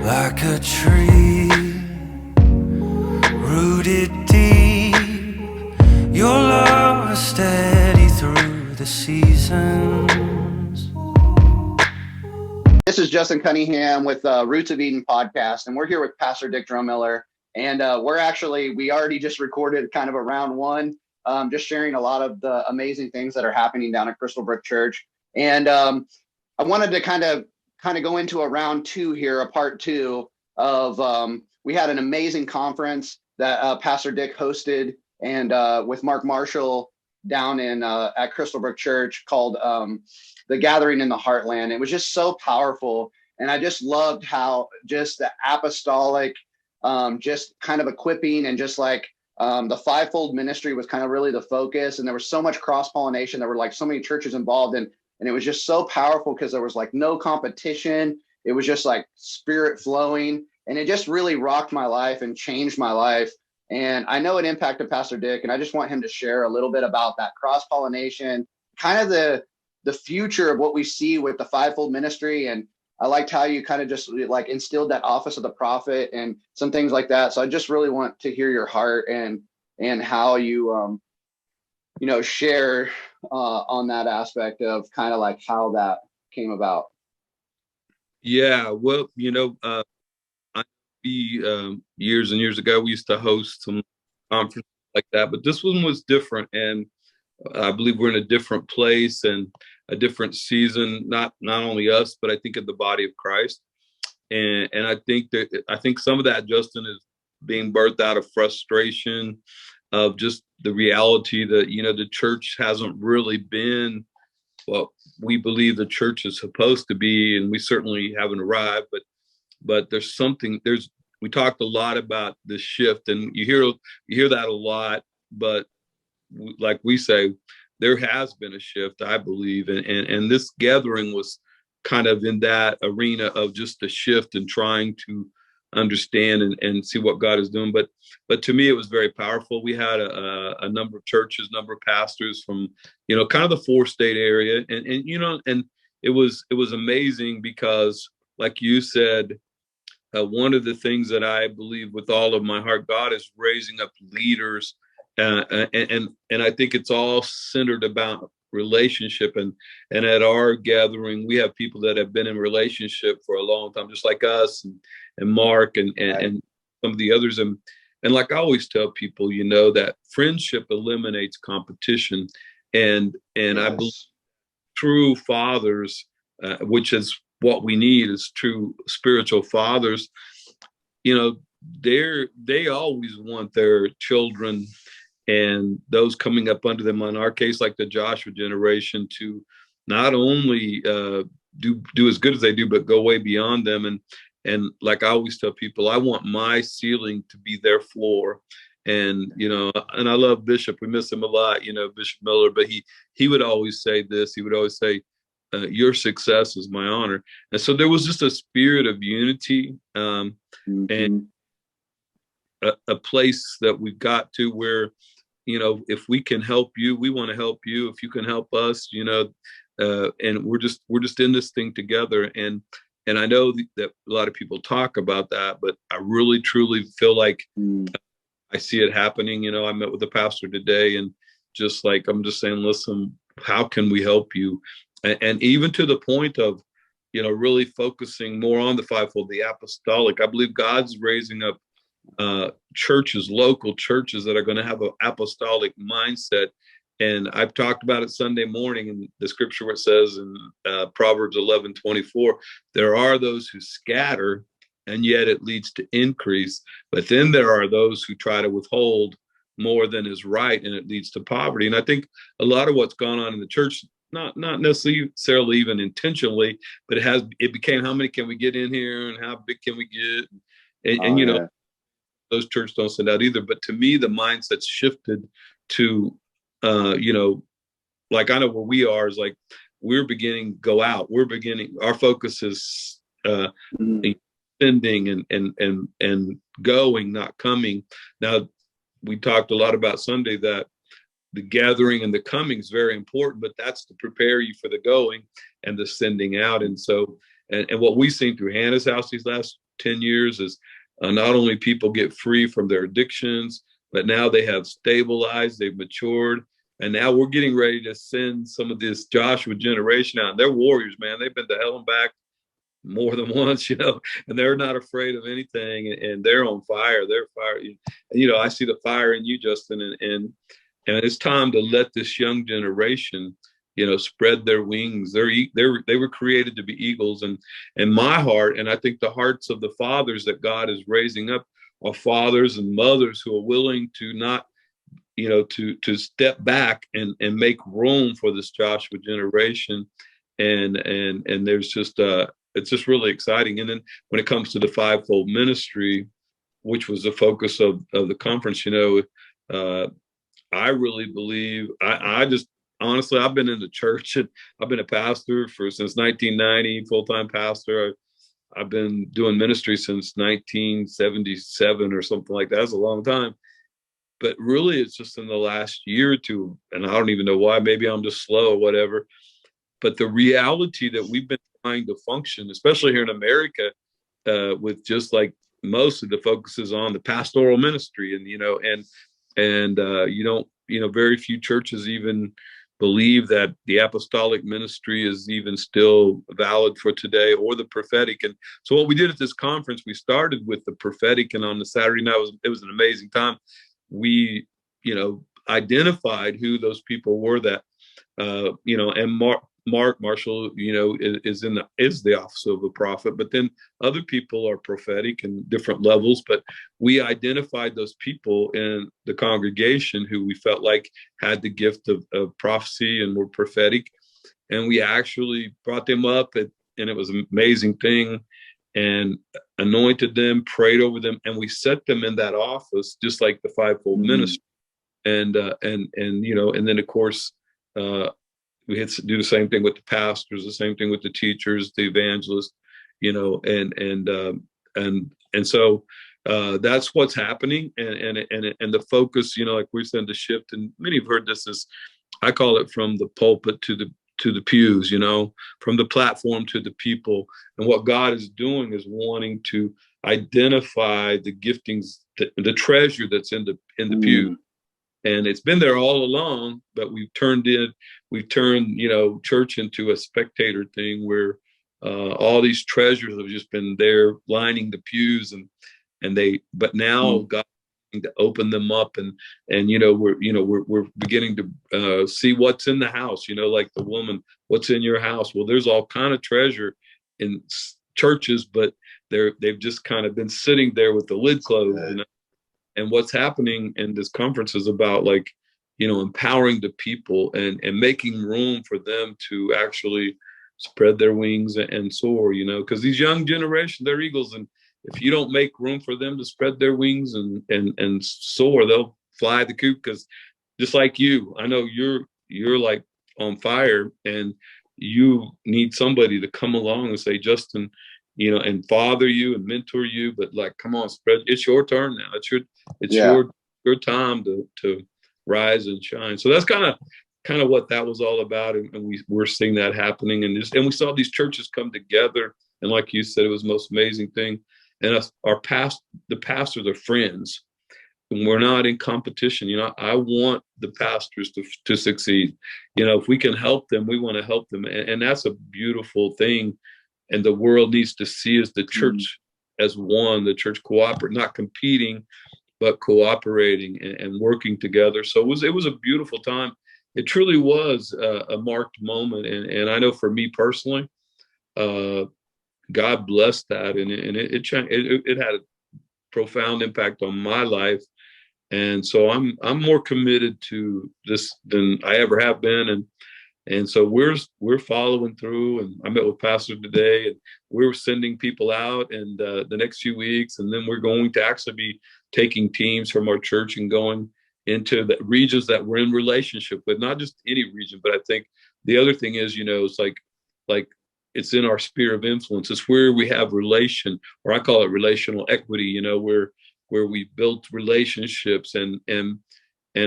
like a tree rooted deep. Your love is steady through the seasons. This is Justin Cunningham with Roots of Eden podcast, and we're here with Pastor Dick Drumeller. And we already just recorded kind of a round one, just sharing a lot of the amazing things that are happening down at Crystal Brook Church. And I wanted to kind of go into a round two here, a part two of we had an amazing conference that Pastor Dick hosted, and with Mark Marshall down in at Crystal Brook Church called The Gathering in the Heartland. It was just so powerful. And I just loved how just the apostolic, just kind of equipping, and just like the fivefold ministry was kind of really the focus. And there was so much cross-pollination. There were like so many churches involved, and it was just so powerful because there was like no competition. It was just like spirit flowing, and it just really rocked my life and changed my life. And I know it impacted Pastor Dick, and I just want him to share a little bit about that cross-pollination, kind of the future of what we see with the fivefold ministry. And I liked how you kind of just like instilled that office of the prophet and some things like that. So I just really want to hear your heart and how you, share on that aspect of kind of like how that came about. Yeah, well, years and years ago, we used to host some conferences like that, but this one was different. And I believe we're in a different place and a different season, not only us, but I think of the body of Christ. And I think some of that, Justin, is being birthed out of frustration of just the reality that, the church hasn't really been what we believe the church is supposed to be. And we certainly haven't arrived, but we talked a lot about this shift, and you hear that a lot, but like we say, there has been a shift, I believe. And this gathering was kind of in that arena of just a shift and trying to understand and see what God is doing. But to me, it was very powerful. We had a number of churches, number of pastors from, kind of the 4-state area. And it was amazing because, like you said, one of the things that I believe with all of my heart, God is raising up leaders. And I think it's all centered about relationship. And at our gathering, we have people that have been in relationship for a long time, just like us and Mark and some of the others. And like I always tell people, that friendship eliminates competition. And yes. I believe true fathers, which is what we need, is true spiritual fathers. They always want their children and those coming up under them, in our case, like the Joshua generation, to not only do as good as they do, but go way beyond them. And like I always tell people, I want my ceiling to be their floor. And, and I love Bishop. We miss him a lot, Bishop Miller, but he would always say this. He would always say, your success is my honor. And so there was just a spirit of unity and a place that we've got to where, if we can help you, we want to help you. If you can help us, and we're just in this thing together. And I know that a lot of people talk about that, but I really, truly feel like I see it happening. I met with the pastor today, and I'm just saying, listen, how can we help you? And even to the point of, really focusing more on the fivefold, the apostolic. I believe God's raising up churches, local churches, that are going to have an apostolic mindset. And I've talked about it Sunday morning in the scripture where it says in Proverbs 11:24, there are those who scatter, and yet it leads to increase. But then there are those who try to withhold more than is right, and it leads to poverty. And I think a lot of what's gone on in the church, not necessarily even intentionally, but it became, how many can we get in here, and how big can we get? And those churches don't send out either. But to me, the mindset's shifted to, like I know where we are is like, we're beginning to go out. Our focus is sending and going, not coming. Now, we talked a lot about Sunday that the gathering and the coming is very important, but that's to prepare you for the going and the sending out. And so, and what we've seen through Hannah's house these last 10 years is not only people get free from their addictions, but now they have stabilized, they've matured. And now we're getting ready to send some of this Joshua generation out. And they're warriors, man. They've been to hell and back more than once, and they're not afraid of anything, and they're on fire. They're fire. I see the fire in you, Justin, and it's time to let this young generation, spread their wings. They were created to be eagles, and my heart, and I think the hearts of the fathers that God is raising up are fathers and mothers who are willing to not, to step back and make room for this Joshua generation, and there's just it's just really exciting. And then when it comes to the fivefold ministry, which was the focus of the conference, I really believe, I just honestly, I've been in the church and I've been a pastor since 1990, full-time pastor. I've been doing ministry since 1977 or something like that. That's a long time. But really, it's just in the last year or two, and I don't even know why. Maybe I'm just slow or whatever. But the reality that we've been trying to function, especially here in America, with just like most of the focus is on the pastoral ministry, and very few churches even believe that the apostolic ministry is even still valid for today, or the prophetic. And so what we did at this conference, we started with the prophetic, and on the Saturday night, it was an amazing time. We, identified who those people were that, and Mark Marshall, is the office of a prophet, but then other people are prophetic in different levels. But we identified those people in the congregation who we felt like had the gift of prophecy and were prophetic, and we actually brought them up, and it was an amazing thing, and anointed them, prayed over them, and we set them in that office, just like the fivefold ministry. And then of course, we had to do the same thing with the pastors, the same thing with the teachers, the evangelists, and so that's what's happening, and the focus, like we said, the shift, and many have heard this, is I call it from the pulpit to the pews, from the platform to the people. And what God is doing is wanting to identify the giftings, the treasure that's in the pew. And it's been there all along, but we've turned church into a spectator thing where all these treasures have just been there lining the pews, but now God is to open them up, and we're beginning to see what's in the house, like the woman, what's in your house? Well, there's all kind of treasure in churches, but they've just kind of been sitting there with the lid closed, And what's happening in this conference is about empowering the people and making room for them to actually spread their wings and soar, because these young generation, they're eagles. And if you don't make room for them to spread their wings and soar, they'll fly the coop. Because just like you, I know you're like on fire, and you need somebody to come along and say, Justin, and father you and mentor you, but come on, spread. It's your turn now. It's your time to rise and shine. So that's kind of what that was all about, and we're seeing that happening, and we saw these churches come together, and like you said, it was the most amazing thing. And the pastors are friends, and we're not in competition. I want the pastors to succeed. If we can help them, we want to help them, and that's a beautiful thing. And the world needs to see as the church as one, the church not competing, but cooperating and working together. So it was a beautiful time. It truly was a marked moment. And I know for me personally, God blessed that. And it had a profound impact on my life. And so I'm more committed to this than I ever have been. And so we're following through, and I met with Pastor today, and we're sending people out and the next few weeks, and then we're going to actually be taking teams from our church and going into the regions that we're in relationship with, not just any region, but I think the other thing is, it's like it's in our sphere of influence. It's where we have relation, or I call it relational equity, where we built relationships, and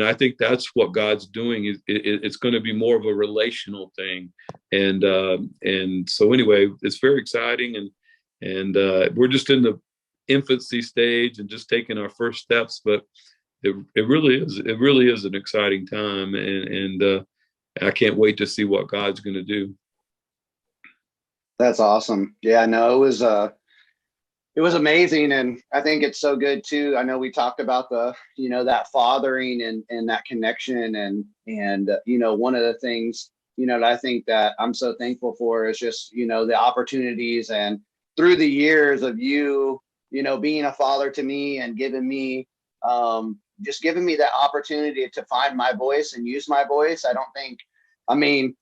I think that's what God's doing. It's going to be more of a relational thing, and so anyway, it's very exciting, And we're just in the infancy stage and just taking our first steps, but it really is an exciting time, and I can't wait to see what God's going to do. That's awesome. Yeah, no, it was amazing. And I think it's so good too. I know we talked about that fathering and that connection. And one of the things, that I think that I'm so thankful for is just, the opportunities and through the years of being a father to me and just giving me that opportunity to find my voice and use my voice. I mean,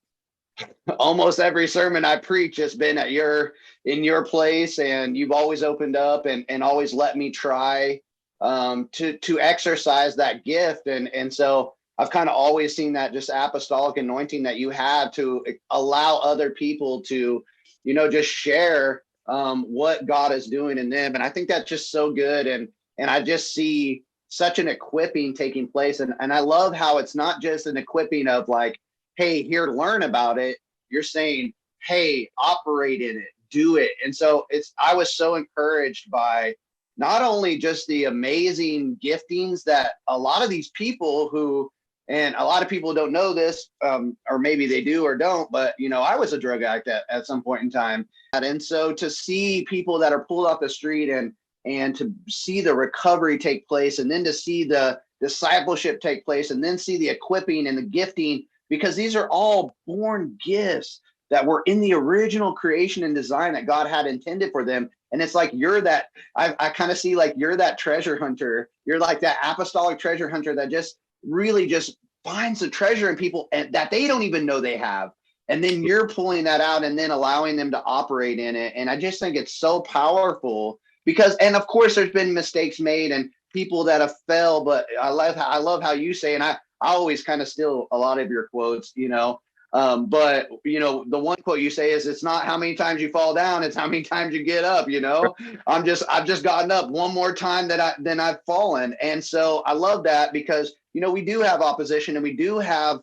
almost every sermon I preach has been in your place, and you've always opened up and always let me try to exercise that gift. And so I've kind of always seen that just apostolic anointing that you have to allow other people to, just share what God is doing in them. And I think that's just so good. And I just see such an equipping taking place. And I love how it's not just an equipping of like, hey, here to learn about it. You're saying, hey, operate in it, do it. And so I was so encouraged by not only just the amazing giftings that a lot of these people and a lot of people don't know this, or maybe they do or don't, but I was a drug addict at some point in time. And so to see people that are pulled off the street and to see the recovery take place, and then to see the discipleship take place, and then see the equipping and the gifting, because these are all born gifts that were in the original creation and design that God had intended for them. And it's like I kind of see like you're that treasure hunter. You're like that apostolic treasure hunter that just really just finds the treasure in people and that they don't even know they have. And then you're pulling that out and then allowing them to operate in it. And I just think it's so powerful and of course there's been mistakes made and people that have fell, but I love how you say, and I always kind of steal a lot of your quotes, but the one quote you say is, it's not how many times you fall down, it's how many times you get up. I've just gotten up one more time than I've fallen. And so I love that because, we do have opposition and we do have,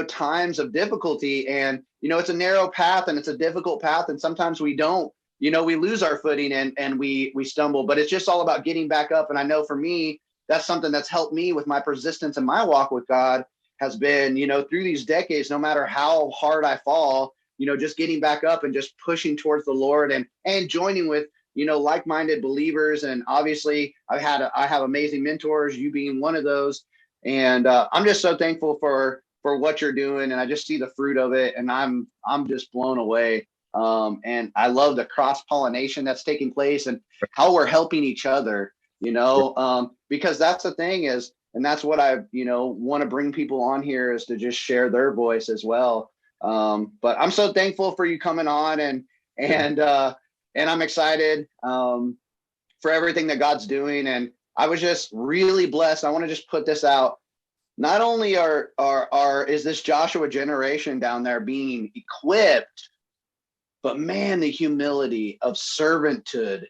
times of difficulty, and, it's a narrow path and it's a difficult path. And sometimes we don't, we lose our footing and we stumble, but it's just all about getting back up. And I know for me, that's something that's helped me with my persistence and my walk with God has been, through these decades, no matter how hard I fall, just getting back up and just pushing towards the Lord and joining with, like-minded believers. And obviously I have amazing mentors, you being one of those. And I'm just so thankful for what you're doing. And I just see the fruit of it, and I'm just blown away. And I love the cross-pollination that's taking place and how we're helping each other. Because that's the thing is, and that's what I, want to bring people on here is to just share their voice as well. But I'm so thankful for you coming on and I'm excited, for everything that God's doing. And I was just really blessed. I want to just put this out. Not only is this Joshua generation down there being equipped, but man, the humility of servanthood.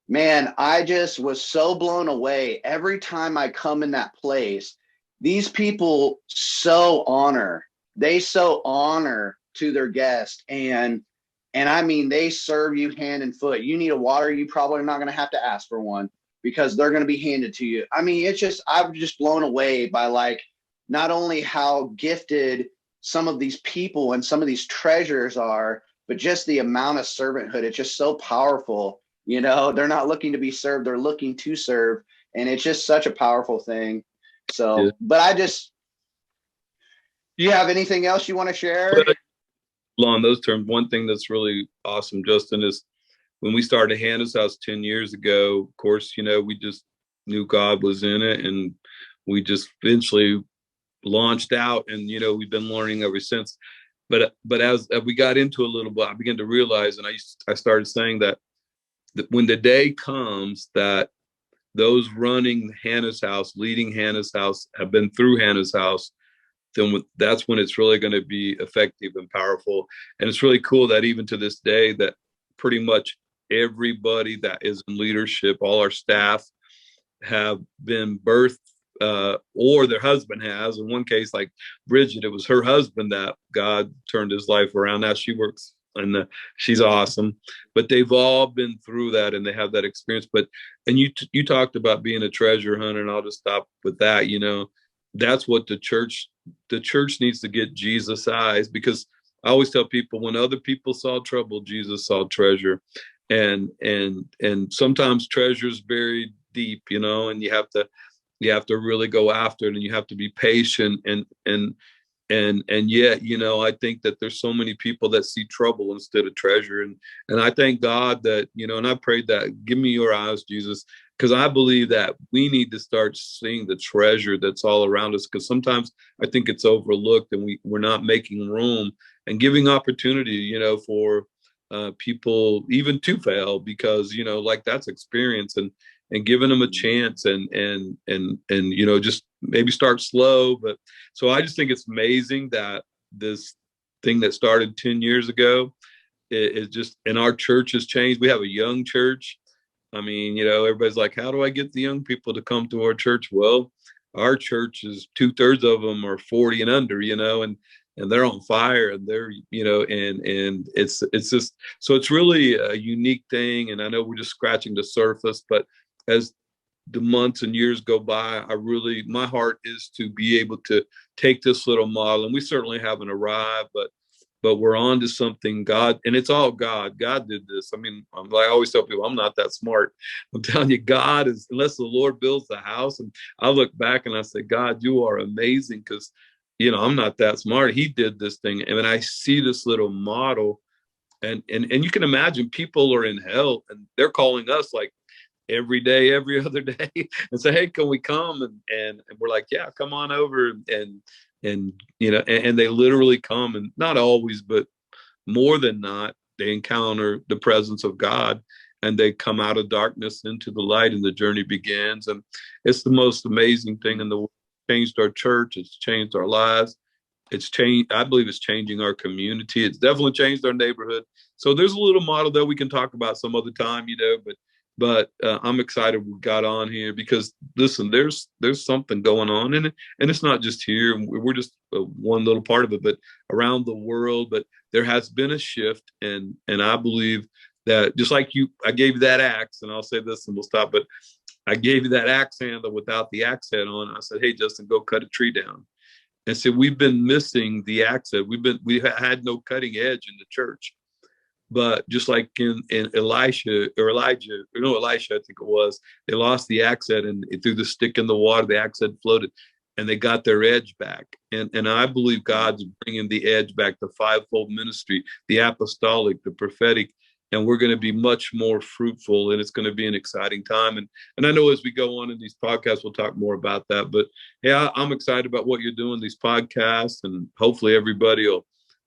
Man, I just was so blown away every time I come in that place. These people they so honor to their guest. And I mean, they serve you hand and foot. You need a water, you probably are not going to have to ask for one because they're going to be handed to you. I mean, I'm just blown away by like, not only how gifted some of these people and some of these treasures are, but just the amount of servanthood. It's just so powerful. They're not looking to be served, they're looking to serve. And it's just such a powerful thing. So, yeah. But do you have anything else you want to share? Along those terms, one thing that's really awesome, Justin, is when we started Hannah's House 10 years ago, of course, we just knew God was in it, and we just eventually launched out, and, we've been learning ever since. But as we got into a little bit, I began to realize, and I started saying that when the day comes that those running Hannah's House, leading Hannah's House, have been through Hannah's House, then that's when it's really going to be effective and powerful. And it's really cool that even to this day, that pretty much everybody that is in leadership, all our staff, have been birthed, or their husband has. In one case, like Bridget, it was her husband that God turned his life around. Now she works and she's awesome. But they've all been through that, and they have that experience. And you talked about being a treasure hunter, and I'll just stop with that. That's what the church needs to get Jesus eyes, because I always tell people, when other people saw trouble, Jesus saw treasure. And sometimes treasure's buried deep, and you have to really go after it, and you have to be patient. And yet, I think that there's so many people that see trouble instead of treasure. And I thank God that, and I prayed that, give me your eyes, Jesus, because I believe that we need to start seeing the treasure that's all around us, because sometimes I think it's overlooked, and we're not making room and giving opportunity, for people even to fail, because, like, that's experience, and giving them a chance, and just maybe start slow. But so I just think it's amazing that this thing that started 10 years ago is just, and our church has changed. We have a young church. I mean, everybody's like, how do I get the young people to come to our church? Well, our church is 2/3 of them are 40 and under, and they're on fire, and they're, and it's just, so it's really a unique thing. And I know we're just scratching the surface, but as the months and years go by, my heart is to be able to take this little model, and we certainly haven't arrived, but we're on to something. God, and it's all God. God did this. I mean, I always tell people, I'm not that smart. I'm telling you, God is, unless the Lord builds the house. And I look back and I say, God, you are amazing, because, I'm not that smart. He did this thing. And when I see this little model, and you can imagine, people are in hell, and they're calling us like every day, every other day, and say, hey, can we come? And we're like, yeah, come on over. And they literally come, and not always, but more than not, they encounter the presence of God, and they come out of darkness into the light, and the journey begins. And it's the most amazing thing in the world. It's changed our church. It's changed our lives. It's changed. I believe it's changing our community. It's definitely changed our neighborhood. So there's a little model that we can talk about some other time, but I'm excited we got on here, because listen, there's something going on in it, and it's not just here. We're just one little part of it, but around the world. But there has been a shift, and I believe that, just like I gave you that axe, and I'll say this and we'll stop, but I gave you that axe handle without the axe head on. I said, hey, Justin, go cut a tree down. And so we've been missing the axe head. We had no cutting edge in the church. But just like in Elijah, I think it was, they lost the axe head, and it threw the stick in the water, the axe head floated, and they got their edge back. And I believe God's bringing the edge back, the fivefold ministry, the apostolic, the prophetic, and we're going to be much more fruitful, and it's going to be an exciting time. And I know as we go on in these podcasts, we'll talk more about that. But yeah, I'm excited about what you're doing, these podcasts, and hopefully everybody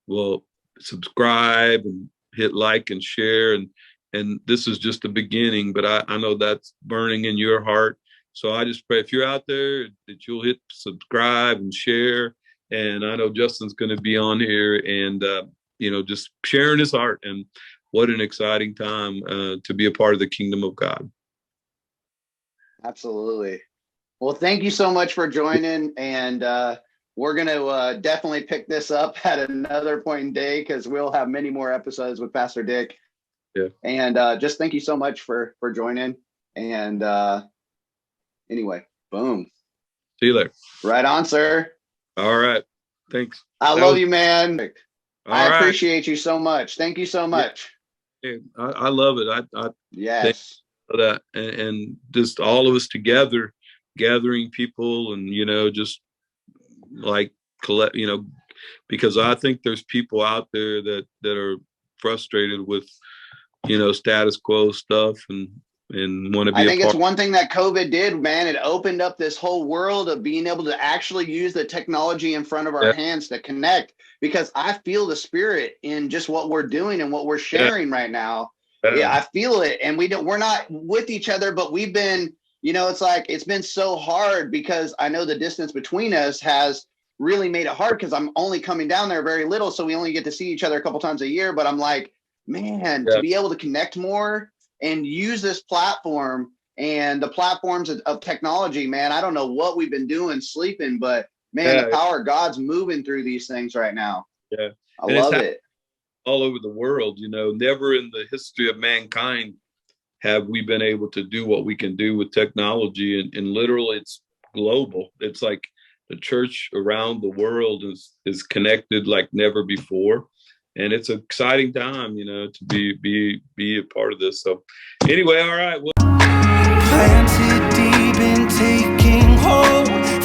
will subscribe and hit like and share. And this is just the beginning, but I know that's burning in your heart. So I just pray, if you're out there, that you'll hit subscribe and share. And I know Justin's going to be on here, and just sharing his heart. And what an exciting time to be a part of the kingdom of God. Absolutely. Well, thank you so much for joining. And we're going to definitely pick this up at another point in day, because we'll have many more episodes with Pastor Dick. Yeah. And just thank you so much for joining. And anyway, boom. See you later. Right on, sir. All right. Thanks. I love you, man. I appreciate you so much. Thank you so much. Yeah, I love it. I yes. That, and just all of us together, gathering people, and just like collect, because I think there's people out there that are frustrated with status quo stuff, and want to be. I think it's one thing that COVID did, man. It opened up this whole world of being able to actually use the technology in front of our hands to connect, because I feel the spirit in just what we're doing and what we're sharing right now. Yeah, I feel it. And we're not with each other, but we've been, it's like, it's been so hard, because I know the distance between us has really made it hard, because I'm only coming down there very little. So we only get to see each other a couple times a year, but I'm like, man, to be able to connect more and use this platform and the platforms of technology, man, I don't know what we've been doing sleeping, but man, the power of God's moving through these things right now. Yeah. I love it. all over the world. You know, never in the history of mankind have we been able to do what we can do with technology, and literally it's global. It's like the church around the world is connected like never before, and it's an exciting time, you know, to be a part of this. So anyway, all right, well, planted deep in taking hold.